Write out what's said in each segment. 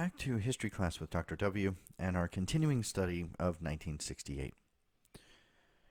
back to History Class with Dr. W and our continuing study of 1968.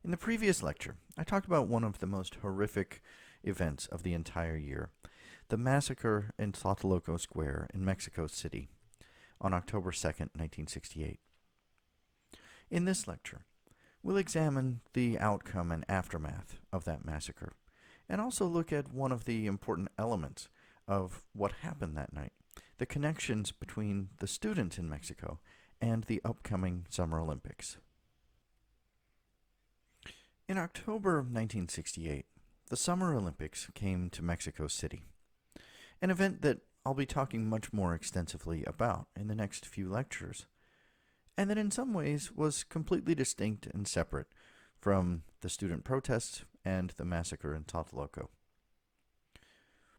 In the previous lecture, I talked about one of the most horrific events of the entire year, the massacre in Tlatelolco Square in Mexico City on October 2nd, 1968. In this lecture, we'll examine the outcome and aftermath of that massacre, and also look at one of the important elements of what happened that night, the connections between the students in Mexico and the upcoming Summer Olympics. In October of 1968, the Summer Olympics came to Mexico City, an event that I'll be talking much more extensively about in the next few lectures, and that in some ways was completely distinct and separate from the student protests and the massacre in Tlatelolco.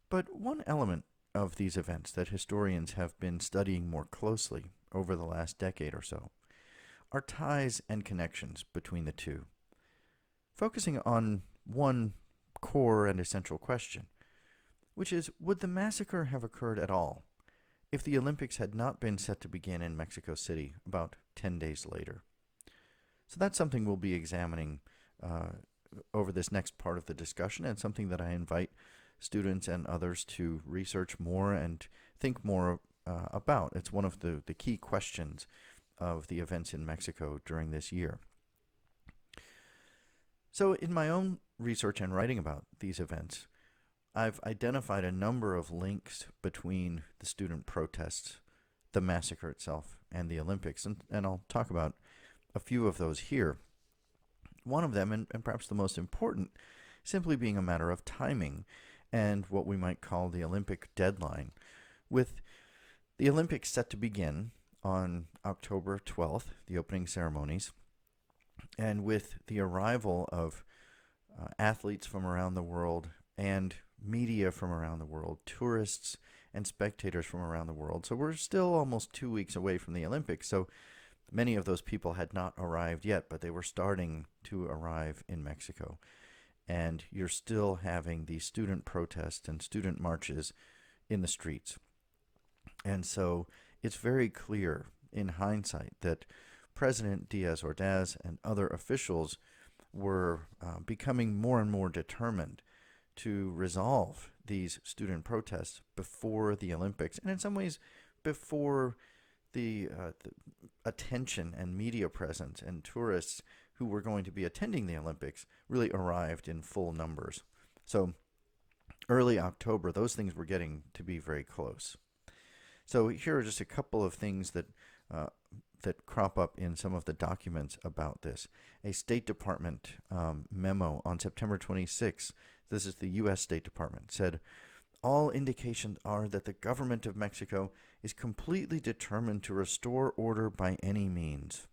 But one element of these events that historians have been studying more closely over the last decade or so are ties and connections between the two, focusing on one core and essential question, which is, would the massacre have occurred at all if the Olympics had not been set to begin in Mexico City about 10 days later? So that's something we'll be examining over this next part of the discussion, and something that I invite students and others to research more and think more about. It's one of the key questions of the events in Mexico during this year. So in my own research and writing about these events, I've identified a number of links between the student protests, the massacre itself, and the Olympics, and I'll talk about a few of those here. One of them, and perhaps the most important, simply being a matter of timing and what we might call the Olympic deadline, with the Olympics set to begin on October 12th, the opening ceremonies, and with the arrival of athletes from around the world and media from around the world, tourists and spectators from around the world. So we're still almost 2 weeks away from the Olympics, so many of those people had not arrived yet, but they were starting to arrive in Mexico. And you're still having these student protests and student marches in the streets. And so it's very clear in hindsight that President Diaz Ordaz and other officials were becoming more and more determined to resolve these student protests before the Olympics, and in some ways before the attention and media presence and tourists who were going to be attending the Olympics really arrived in full numbers. So early October, those things were getting to be very close. So here are just a couple of things that crop up in some of the documents about this. A State Department memo on September 26, this is the U.S. State Department, said, "All indications are that the government of Mexico is completely determined to restore order by any means."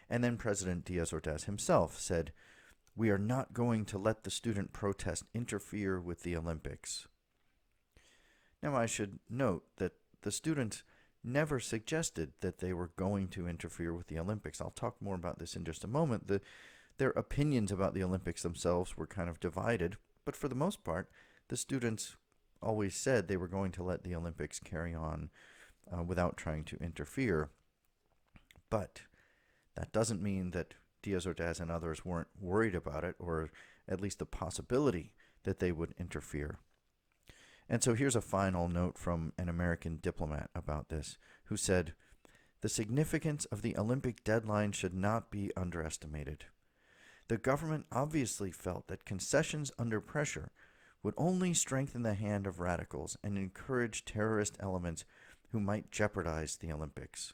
And then President Diaz Ordaz himself said, "We are not going to let the student protest interfere with the Olympics." Now I should note that the students never suggested that they were going to interfere with the Olympics. I'll talk more about this in just a moment. Their opinions about the Olympics themselves were kind of divided, but for the most part, the students always said they were going to let the Olympics carry on without trying to interfere. But that doesn't mean that Diaz Ordaz and others weren't worried about it, or at least the possibility that they would interfere. And so here's a final note from an American diplomat about this, who said, "The significance of the Olympic deadline should not be underestimated. The government obviously felt that concessions under pressure would only strengthen the hand of radicals and encourage terrorist elements who might jeopardize the Olympics."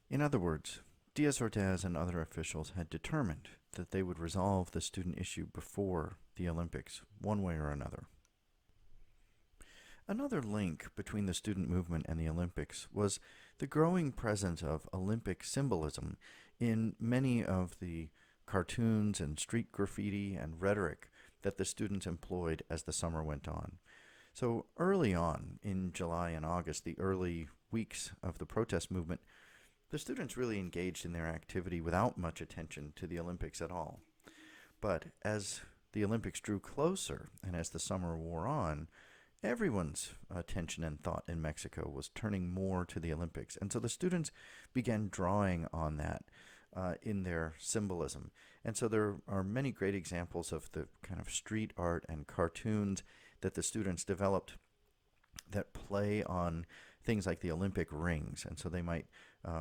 In other words, Diaz Ordaz and other officials had determined that they would resolve the student issue before the Olympics, one way or another. Another link between the student movement and the Olympics was the growing presence of Olympic symbolism in many of the cartoons and street graffiti and rhetoric that the students employed as the summer went on. So early on, in July and August, the early weeks of the protest movement, the students really engaged in their activity without much attention to the Olympics at all. But as the Olympics drew closer and as the summer wore on, everyone's attention and thought in Mexico was turning more to the Olympics. And so the students began drawing on that in their symbolism. And so there are many great examples of the kind of street art and cartoons that the students developed that play on things like the Olympic rings. And so they might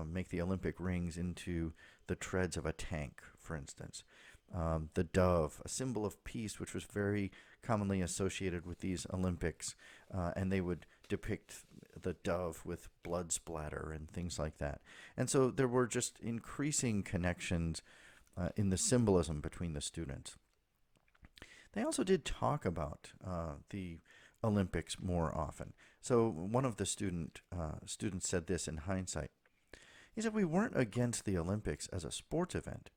make the Olympic rings into the treads of a tank, for instance. The dove, a symbol of peace, which was very commonly associated with these Olympics, and they would depict the dove with blood splatter and things like that. And so there were just increasing connections in the symbolism between the students. They also did talk about the Olympics more often. So one of the students said this in hindsight. He said, "We weren't against the Olympics as a sports event,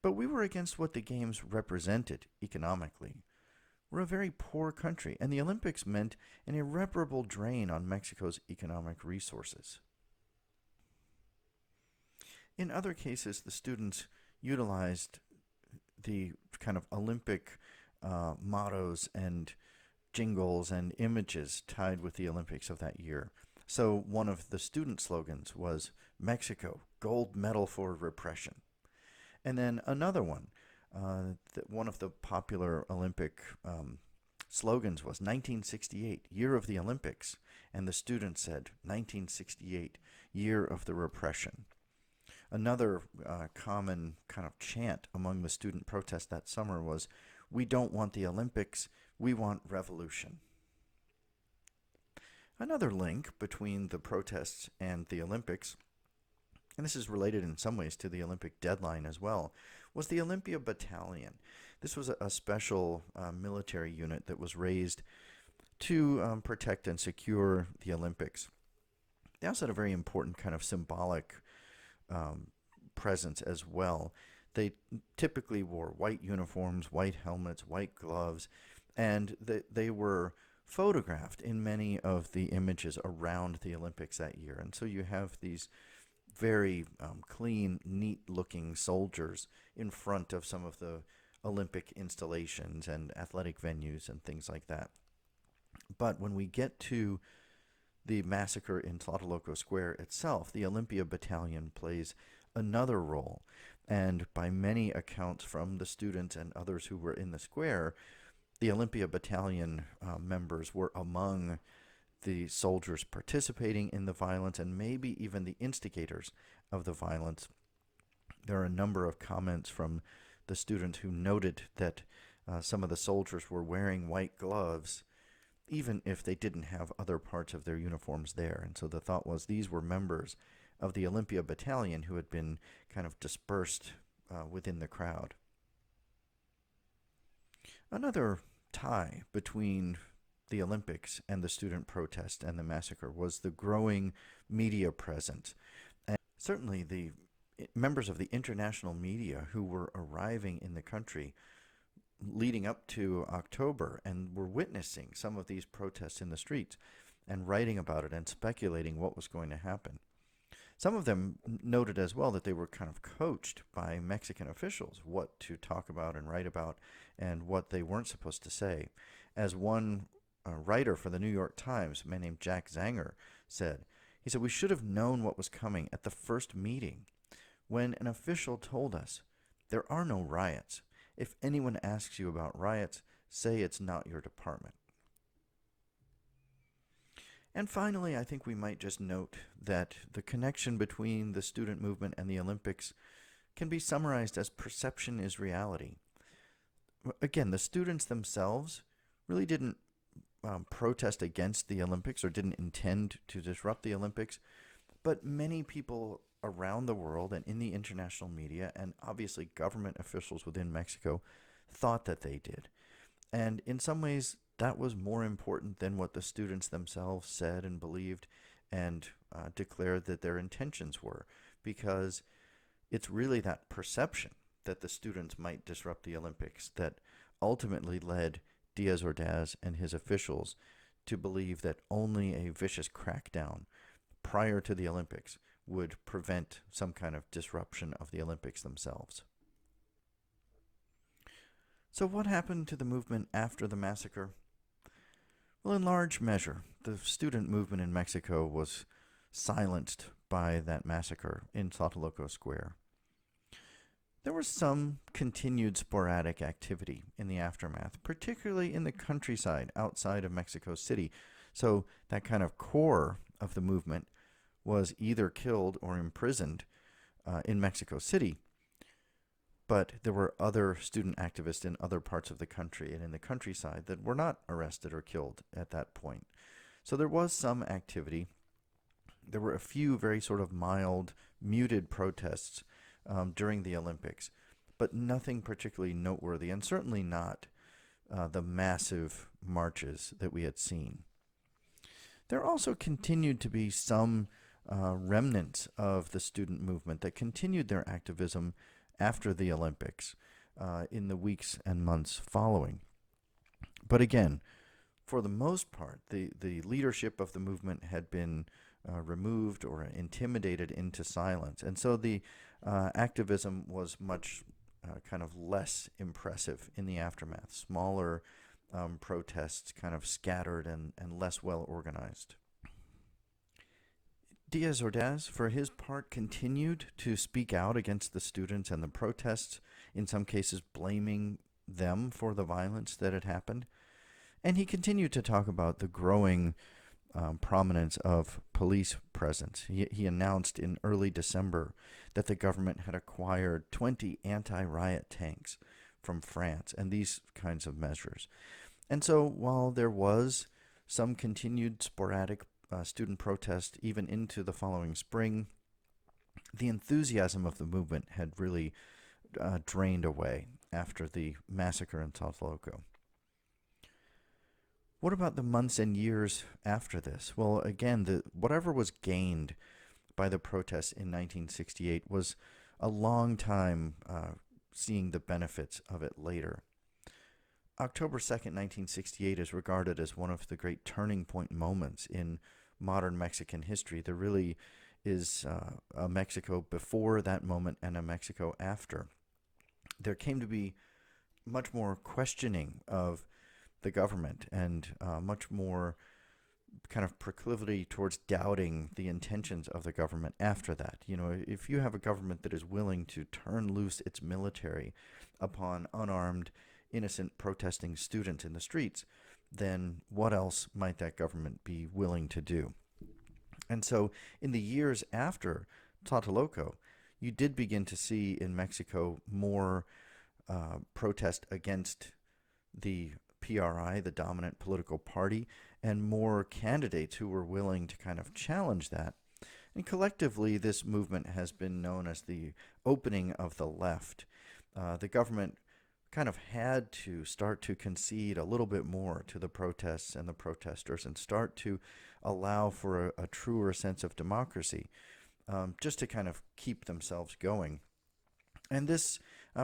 but we were against what the Games represented economically. We're a very poor country, and the Olympics meant an irreparable drain on Mexico's economic resources." In other cases, the students utilized the kind of Olympic mottos and jingles and images tied with the Olympics of that year. So one of the student slogans was "Mexico, gold medal for repression." And then another one, one of the popular Olympic slogans was 1968, year of the Olympics. And the students said 1968, year of the repression. Another common kind of chant among the student protests that summer was, "We don't want the Olympics, we want revolution." Another link between the protests and the Olympics, and this is related in some ways to the Olympic deadline as well, was the Olympia Battalion. This was a special military unit that was raised to protect and secure the Olympics. They also had a very important kind of symbolic presence as well. They typically wore white uniforms, white helmets, white gloves, and they were photographed in many of the images around the Olympics that year. And so you have these very clean, neat-looking soldiers in front of some of the Olympic installations and athletic venues and things like that. But when we get to the massacre in Tlatelolco Square itself, the Olympia Battalion plays another role. And by many accounts from the students and others who were in the square, the Olympia Battalion members were among the soldiers participating in the violence and maybe even the instigators of the violence. There are a number of comments from the students who noted that some of the soldiers were wearing white gloves even if they didn't have other parts of their uniforms there. And so the thought was these were members of the Olympia Battalion who had been kind of dispersed within the crowd. Another tie between the Olympics and the student protest and the massacre was the growing media presence. And certainly the members of the international media who were arriving in the country leading up to October and were witnessing some of these protests in the streets and writing about it and speculating what was going to happen. Some of them noted as well that they were kind of coached by Mexican officials what to talk about and write about and what they weren't supposed to say. As one writer for the New York Times, a man named Jack Zanger, said, he said, "We should have known what was coming at the first meeting when an official told us there are no riots. If anyone asks you about riots, say it's not your department." And finally, I think we might just note that the connection between the student movement and the Olympics can be summarized as perception is reality. Again, the students themselves really didn't protest against the Olympics or didn't intend to disrupt the Olympics, but many people around the world and in the international media and obviously government officials within Mexico thought that they did. And in some ways, that was more important than what the students themselves said and believed and declared that their intentions were, because it's really that perception that the students might disrupt the Olympics that ultimately led Diaz Ordaz and his officials to believe that only a vicious crackdown prior to the Olympics would prevent some kind of disruption of the Olympics themselves. So what happened to the movement after the massacre? Well, in large measure, the student movement in Mexico was silenced by that massacre in Tlatelolco Square. There was some continued sporadic activity in the aftermath, particularly in the countryside outside of Mexico City. So that kind of core of the movement was either killed or imprisoned in Mexico City. But there were other student activists in other parts of the country and in the countryside that were not arrested or killed at that point. So there was some activity. There were a few very sort of mild, muted protests during the Olympics, but nothing particularly noteworthy, and certainly not the massive marches that we had seen. There also continued to be some remnants of the student movement that continued their activism after the Olympics in the weeks and months following. But again, for the most part, the leadership of the movement had been removed or intimidated into silence. And so the activism was much kind of less impressive in the aftermath. Smaller protests kind of scattered and less well organized. Diaz Ordaz, for his part, continued to speak out against the students and the protests, in some cases blaming them for the violence that had happened. And he continued to talk about the growing prominence of police presence. He announced in early December that the government had acquired 20 anti-riot tanks from France and these kinds of measures. And so while there was some continued sporadic student protest even into the following spring, the enthusiasm of the movement had really drained away after the massacre in Tlatelolco. What about the months and years after this? Well, again, whatever was gained by the protests in 1968 was a long time seeing the benefits of it later. October 2nd, 1968 is regarded as one of the great turning point moments in modern Mexican history. There really is a Mexico before that moment and a Mexico after. There came to be much more questioning of the government and much more kind of proclivity towards doubting the intentions of the government after that. You know, if you have a government that is willing to turn loose its military upon unarmed, innocent protesting students in the streets, then what else might that government be willing to do? And so in the years after Tlatelolco, you did begin to see in Mexico more protest against the PRI, the dominant political party, and more candidates who were willing to kind of challenge that. And collectively, this movement has been known as the opening of the left. The government kind of had to start to concede a little bit more to the protests and the protesters and start to allow for a truer sense of democracy, just to kind of keep themselves going. And this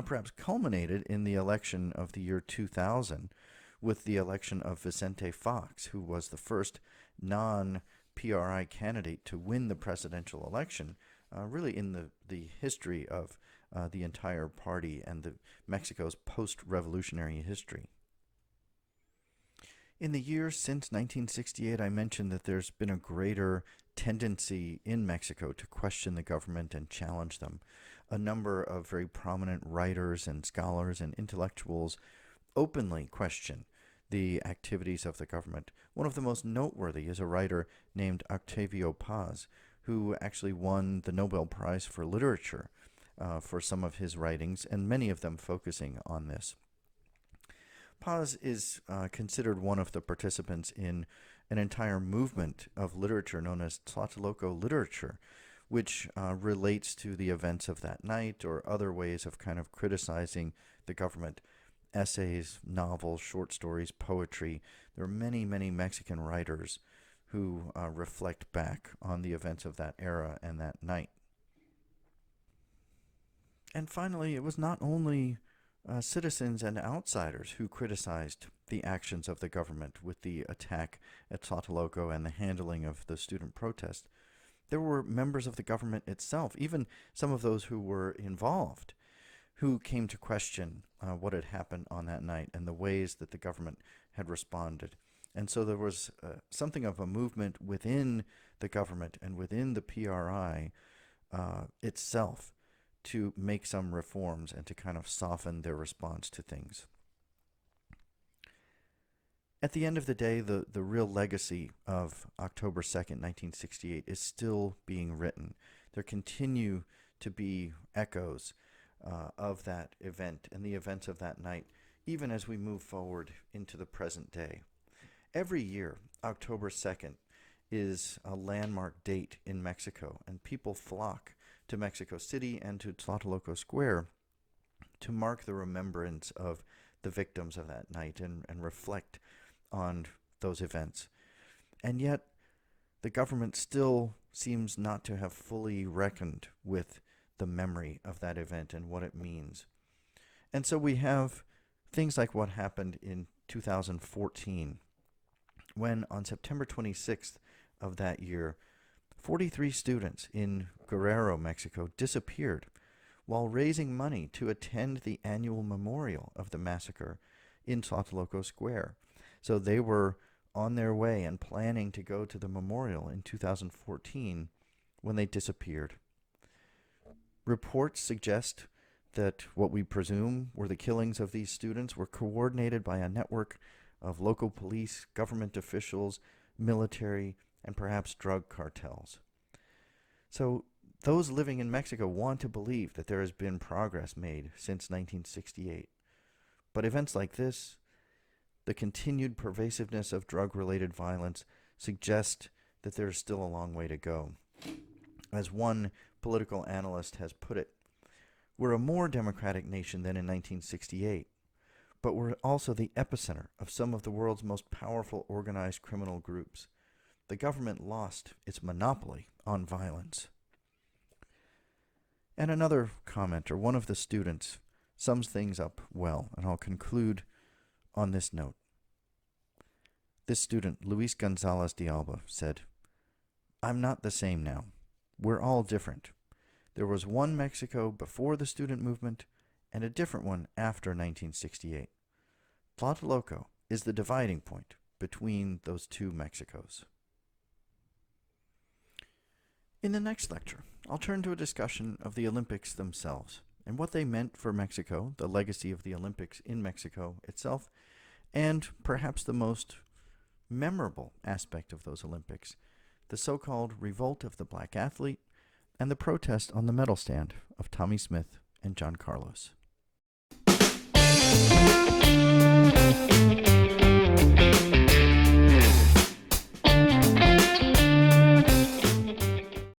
perhaps culminated in the election of the year 2000 with the election of Vicente Fox, who was the first non-PRI candidate to win the presidential election, really in the history of the entire party and Mexico's post-revolutionary history. In the years since 1968, I mentioned that there's been a greater tendency in Mexico to question the government and challenge them. A number of very prominent writers and scholars and intellectuals openly question the activities of the government. One of the most noteworthy is a writer named Octavio Paz, who actually won the Nobel Prize for Literature for some of his writings, and many of them focusing on this. Paz is considered one of the participants in an entire movement of literature known as Tlatelolco literature, which relates to the events of that night or other ways of kind of criticizing the government. Essays, novels, short stories, poetry. There are many, many Mexican writers who reflect back on the events of that era and that night. And finally, it was not only citizens and outsiders who criticized the actions of the government with the attack at Tlatelolco and the handling of the student protest. There were members of the government itself, even some of those who were involved, who came to question what had happened on that night and the ways that the government had responded. And so there was something of a movement within the government and within the PRI itself to make some reforms and to kind of soften their response to things. At the end of the day, the real legacy of October 2nd, 1968 is still being written. There continue to be echoes of that event and the events of that night, even as we move forward into the present day. Every year, October 2nd is a landmark date in Mexico, and people flock to Mexico City and to Tlatelolco Square to mark the remembrance of the victims of that night and reflect on those events. And yet, the government still seems not to have fully reckoned with the memory of that event and what it means. And so we have things like what happened in 2014, when on September 26th of that year, 43 students in Guerrero, Mexico, disappeared while raising money to attend the annual memorial of the massacre in Tlatelolco Square. So they were on their way and planning to go to the memorial in 2014 when they disappeared. Reports suggest that what we presume were the killings of these students were coordinated by a network of local police, government officials, military, and perhaps drug cartels. So those living in Mexico want to believe that there has been progress made since 1968. But events like this, the continued pervasiveness of drug-related violence, suggest that there is still a long way to go. As one political analyst has put it, we're a more democratic nation than in 1968, but we're also the epicenter of some of the world's most powerful organized criminal groups. The government lost its monopoly on violence. And another commenter, one of the students, sums things up well, and I'll conclude on this note. This student, Luis Gonzalez de Alba, said, "I'm not the same now. We're all different. There was one Mexico before the student movement and a different one after 1968. Tlatelolco is the dividing point between those two Mexicos." In the next lecture, I'll turn to a discussion of the Olympics themselves and what they meant for Mexico, the legacy of the Olympics in Mexico itself, and perhaps the most memorable aspect of those Olympics, the so-called revolt of the black athlete and the protest on the medal stand of Tommy Smith and John Carlos.